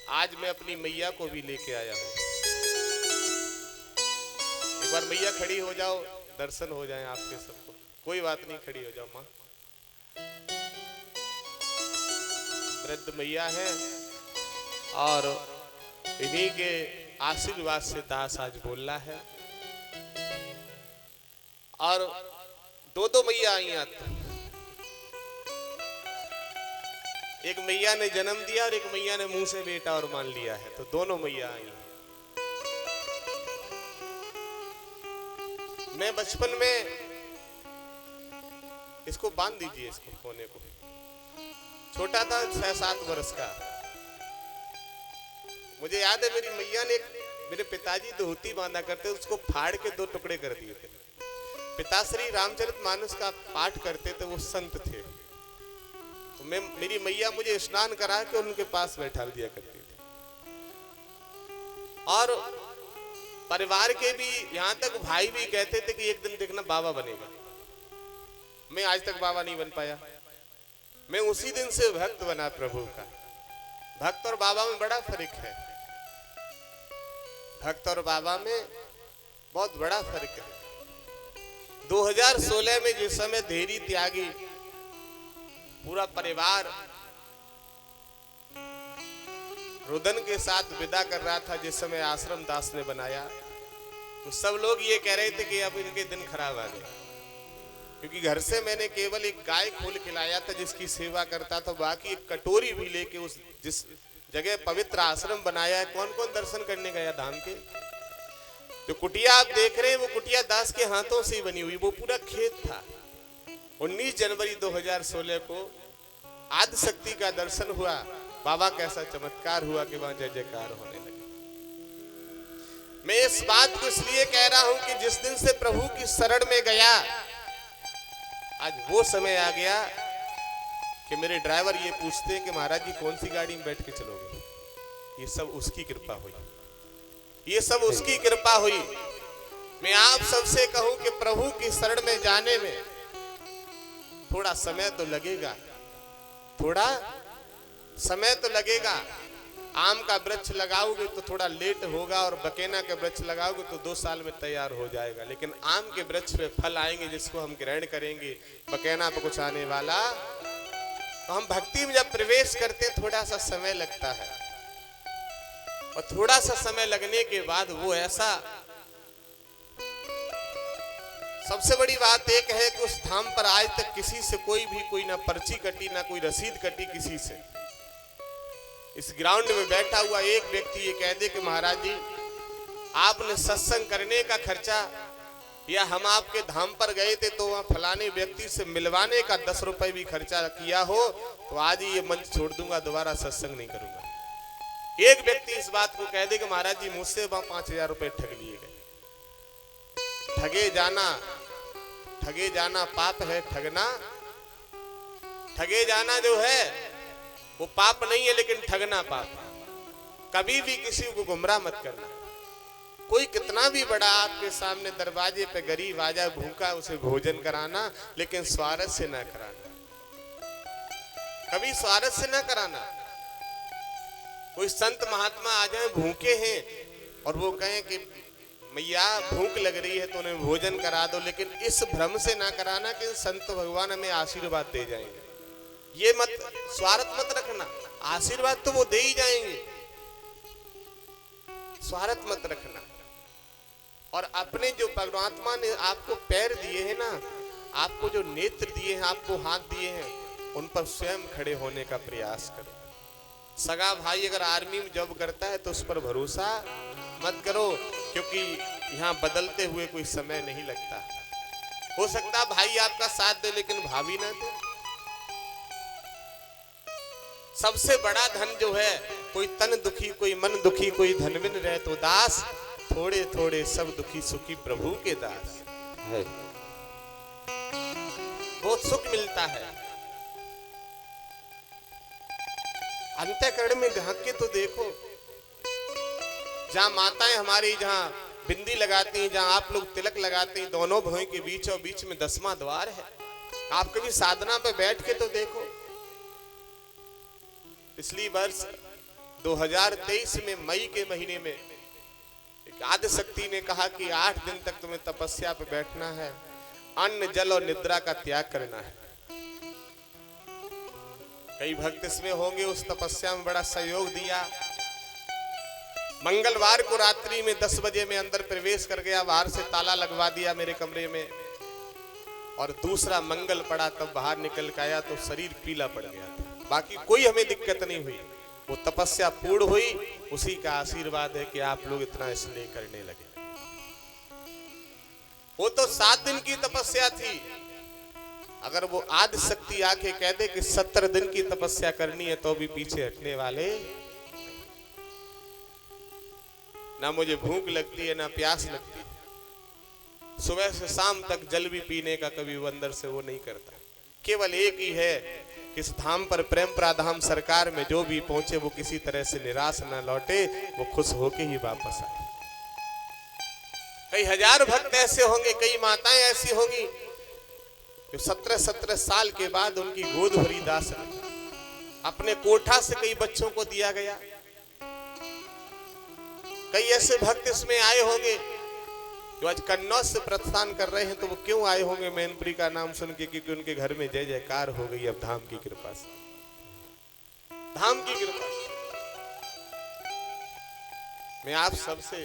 आज मैं अपनी मैया को भी लेके आया हूँ। एक बार मैया खड़ी हो जाओ, दर्शन हो जाए आपके सबको। कोई बात नहीं, खड़ी हो जाओ माँ। वृद्ध मैया है और इन्हीं के आशीर्वाद से दास आज बोल रहा है। और दो दो मैया आई आज। एक मैया ने जन्म दिया और एक मैया ने मुंह से बेटा और मान लिया है, तो दोनों मैया आई। मैं बचपन में, इसको बांध दीजिए, इसको कोने को, छोटा था 6-7 वर्ष का। मुझे याद है मेरी मैया ने, मेरे पिताजी धोती बांधा करते, उसको फाड़ के 2 टुकड़े कर दिए थे। पिताश्री रामचरितमानस का पाठ करते थे, वो संत थे। तो मेरी मैया मुझे स्नान करा के उनके पास बैठा दिया करती थी। और परिवार के भी, यहां तक भाई भी कहते थे कि एक दिन देखना बाबा बनेगा। मैं आज तक बाबा नहीं बन पाया। मैं उसी दिन से भक्त बना प्रभु का। भक्त और बाबा में बड़ा फर्क है। भक्त और बाबा में बहुत बड़ा फर्क है। 2016 में जिस समय धीरी त्यागी पूरा परिवार रुदन के साथ विदा कर रहा था, जिस समय आश्रम दास ने बनाया, तो सब लोग ये कह रहे थे कि अब इनके दिन खराब आ गए। क्योंकि घर से मैंने केवल एक गाय खोल के लाया था जिसकी सेवा करता था, बाकी एक कटोरी भी लेके उस जिस जगह पवित्र आश्रम बनाया है, कौन कौन दर्शन करने गया धाम के। जो कुटिया आप देख रहे हैं वो कुटिया दास के हाथों से ही बनी हुई, वो पूरा खेत था। 19 जनवरी 2016 को आदि शक्ति का दर्शन हुआ। बाबा कैसा चमत्कार हुआ कि वहां जय जयकार होने लगे। मैं इस बात को इसलिए कह रहा हूं कि जिस दिन से प्रभु की शरण में गया, आज वो समय आ गया कि मेरे ड्राइवर ये पूछते हैं कि महाराज जी कौन सी गाड़ी में बैठ के चलोगे। ये सब उसकी कृपा हुई, ये सब उसकी कृपा हुई। मैं आप सबसे कहूं कि प्रभु की शरण में जाने में थोड़ा समय तो लगेगा, थोड़ा समय तो लगेगा। आम का वृक्ष लगाओगे तो थोड़ा लेट होगा, और बकेना के वृक्ष लगाओगे तो 2 साल में तैयार हो जाएगा। लेकिन आम के वृक्ष पे फल आएंगे जिसको हम ग्रहण करेंगे, बकेना पे कुछ आने वाला। तो हम भक्ति में जब प्रवेश करते हैं थोड़ा सा समय लगता है, और थोड़ा सा समय लगने के बाद वो ऐसा, सबसे बड़ी बात एक है कि उस धाम पर आज तक किसी से कोई ना पर्ची कटी, ना कोई रसीद कटी किसी से। इस ग्राउंड में बैठा हुआ एक व्यक्ति ये कह दे कि महाराज जी आपने सत्संग करने का खर्चा, या हम आपके धाम पर गए थे तो वहां फलाने व्यक्ति से मिलवाने का 10 रुपए भी खर्चा किया हो, तो आज ही ये मंच छोड़ दूंगा, दोबारा सत्संग नहीं करूंगा। एक व्यक्ति इस बात को कह दे कि महाराज जी मुझसे वहां 5000 रुपए ठग लिए गए। ठगे जाना पाप है, ठगे जाना जो है वो पाप नहीं है, लेकिन ठगना पाप है। कभी भी किसी को गुमराह मत करना। कोई कितना भी बड़ा आपके सामने दरवाजे पे गरीब आ जाए भूखा, उसे भोजन कराना, लेकिन स्वार्थ से ना कराना, कभी स्वार्थ से ना कराना। कोई संत महात्मा आ जाए भूखे हैं और वो कहें कि मैया भूख लग रही है तो उन्हें भोजन करा दो, लेकिन इस भ्रम से ना कराना कि संत भगवान हमें आशीर्वाद दे जाएंगे। ये मत, स्वार्थ मत रखना। आशीर्वाद तो वो दे ही जाएंगे, स्वार्थ मत रखना। और अपने जो परमात्मा ने आपको पैर दिए हैं ना, आपको जो नेत्र दिए हैं, आपको हाथ दिए हैं, उन पर स्वयं खड़े होने का प्रयास करो। सगा भाई अगर आर्मी में जॉब करता है तो उस पर भरोसा मत करो, क्योंकि यहाँ बदलते हुए कोई समय नहीं लगता। हो सकता भाई आपका साथ दे लेकिन भाभी ना दे। सबसे बड़ा धन जो है, कोई तन दुखी कोई मन दुखी कोई धनविन रहे तो दास, थोड़े थोड़े सब दुखी सुखी प्रभु के दास है। बहुत सुख मिलता है। अंतःकरण में झांक के तो देखो, जहां माताएं हमारी जहां बिंदी लगाती हैं, जहां आप लोग तिलक लगाते हैं, दोनों भुओं के बीच और बीच में 10वां द्वार है। आप कभी साधना पे बैठ के तो देखो। पिछली वर्ष 2023 में मई के महीने में एक आदि शक्ति ने कहा कि 8 दिन तक तुम्हें तपस्या पे बैठना है, अन्न जल और निद्रा का त्याग करना है। कई भक्त इसमें होंगे, उस तपस्या में बड़ा सहयोग दिया। मंगलवार को रात्रि में 10 बजे में अंदर प्रवेश कर गया, बाहर से ताला लगवा दिया मेरे कमरे में, और दूसरा मंगल पड़ा तब बाहर निकल के आया तो शरीर पीला पड़ गया था। बाकी कोई हमें दिक्कत नहीं हुई, वो तपस्या पूर्ण हुई, उसी का आशीर्वाद है कि आप लोग इतना स्नेह करने लगे। वो तो 7 दिन की तपस्या थी, अगर वो आदि शक्ति आके कह दे कि 70 दिन की तपस्या करनी है तो भी पीछे हटने वाले ना। मुझे भूख लगती है ना प्यास लगती है, सुबह से शाम तक जल भी पीने का कभी वो अंदर से वो नहीं करता। केवल एक ही है कि इस धाम पर प्रेम प्राधाम सरकार में जो भी पहुंचे वो किसी तरह से निराश न लौटे, वो खुश होके ही वापस आए। कई हजार भक्त ऐसे होंगे, कई माताएं ऐसी होंगी जो 17-17 साल के बाद उनकी गोद भरी दास अपने कोठा से कई बच्चों को दिया गया। कई ऐसे भक्त इसमें आए होंगे जो आज कन्नौज से प्रस्थान कर रहे हैं, तो वो क्यों आए होंगे मैनपुरी का नाम सुन के? क्योंकि उनके घर में जय जयकार हो गई अब धाम की कृपा से, धाम की कृपा से। मैं आप सबसे